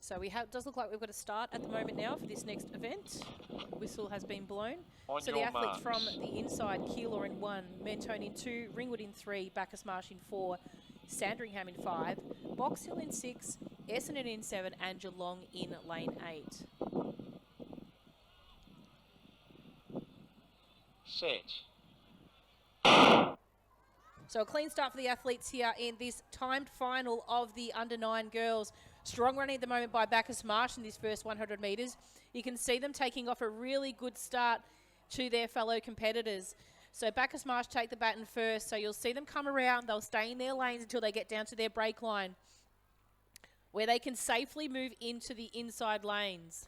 So does look like we've got a start at the moment now for this next event. Whistle has been blown. So the athletes from the inside, Keilor in 1, Mentone in 2, Ringwood in 3, Bacchus Marsh in 4, Sandringham in 5, Box Hill in 6, Essendon in 7, and Geelong in lane 8. Set. So a clean start for the athletes here in this timed final of the under-9 girls. Strong running at the moment by Bacchus Marsh in this first 100 metres. You can see them taking off a really good start to their fellow competitors. So Bacchus Marsh take the baton first. So you'll see them come around. They'll stay in their lanes until they get down to their break line, where they can safely move into the inside lanes.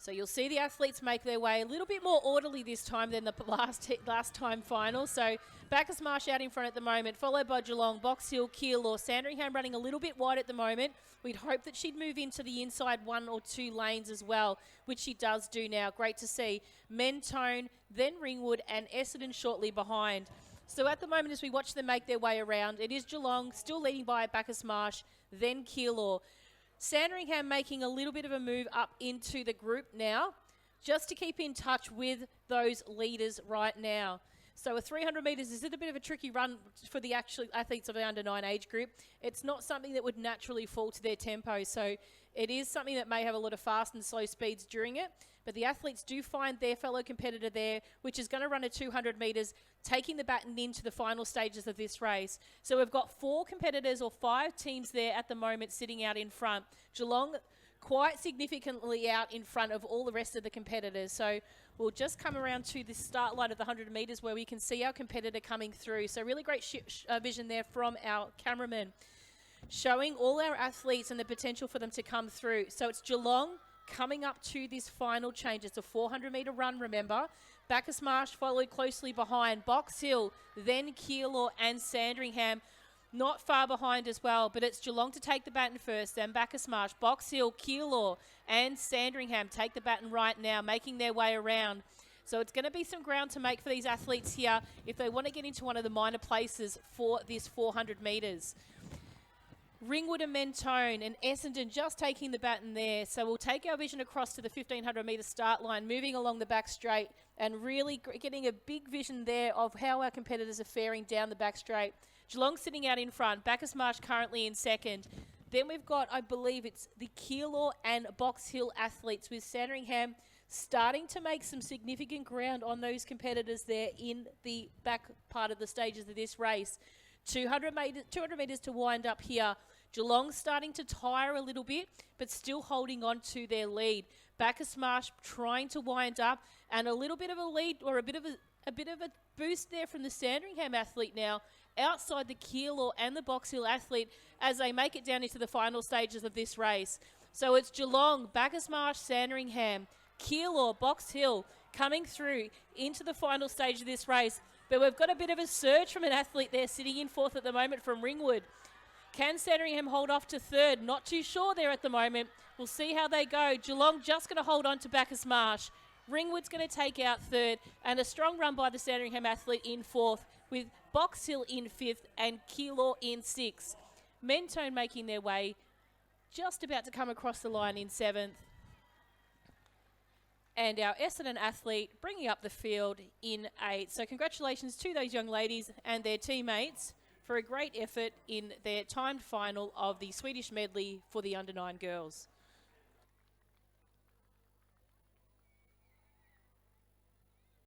So you'll see the athletes make their way a little bit more orderly this time than the last time final. So Bacchus Marsh out in front at the moment, followed by Geelong, Box Hill, Keilor, Sandringham running a little bit wide at the moment. We'd hope that she'd move into the inside 1 or 2 lanes as well, which she does do now. Great to see. Mentone, then Ringwood, and Essendon shortly behind. So at the moment, as we watch them make their way around, it is Geelong still leading by Bacchus Marsh, then Keilor. Sandringham making a little bit of a move up into the group now, just to keep in touch with those leaders right now. So a 300 metres is a bit of a tricky run for the actual athletes of the under-9 age group. It's not something that would naturally fall to their tempo, so it is something that may have a lot of fast and slow speeds during it. But the athletes do find their fellow competitor there, which is going to run a 200 metres, taking the baton into the final stages of this race. So we've got 4 competitors or 5 teams there at the moment sitting out in front. Geelong quite significantly out in front of all the rest of the competitors. So we'll just come around to the start line of the 100 metres where we can see our competitor coming through. So really great vision there from our cameraman, showing all our athletes and the potential for them to come through. So it's Geelong coming up to this final change. It's a 400 metre run, remember. Bacchus Marsh followed closely behind. Box Hill, then Keilor and Sandringham not far behind as well, but it's Geelong to take the baton first, then Bacchus Marsh, Box Hill, Keilor and Sandringham take the baton right now, making their way around. So it's going to be some ground to make for these athletes here if they want to get into one of the minor places for this 400 metres. Ringwood and Mentone and Essendon just taking the baton there. So we'll take our vision across to the 1500 metre start line, moving along the back straight and really getting a big vision there of how our competitors are faring down the back straight. Geelong sitting out in front, Bacchus Marsh currently in second. Then we've got, I believe it's the Keilor and Box Hill athletes, with Sandringham starting to make some significant ground on those competitors there in the back part of the stages of this race. 200 metres to wind up here. Geelong starting to tire a little bit, but still holding on to their lead. Bacchus Marsh trying to wind up, and a little bit of a lead, or a bit of a boost there from the Sandringham athlete now, outside the Keilor and the Box Hill athlete as they make it down into the final stages of this race. So it's Geelong, Bacchus Marsh, Sandringham, Keilor, Box Hill coming through into the final stage of this race. But we've got a bit of a surge from an athlete there sitting in fourth at the moment from Ringwood. Can Sandringham hold off to third? Not too sure there at the moment. We'll see how they go. Geelong just going to hold on to Bacchus Marsh. Ringwood's going to take out third, and a strong run by the Sandringham athlete in fourth, with Box Hill in fifth and Keilor in sixth. Mentone making their way, just about to come across the line in seventh. And our Essendon athlete bringing up the field in eighth. So congratulations to those young ladies and their teammates for a great effort in their timed final of the Swedish medley for the under-9 girls.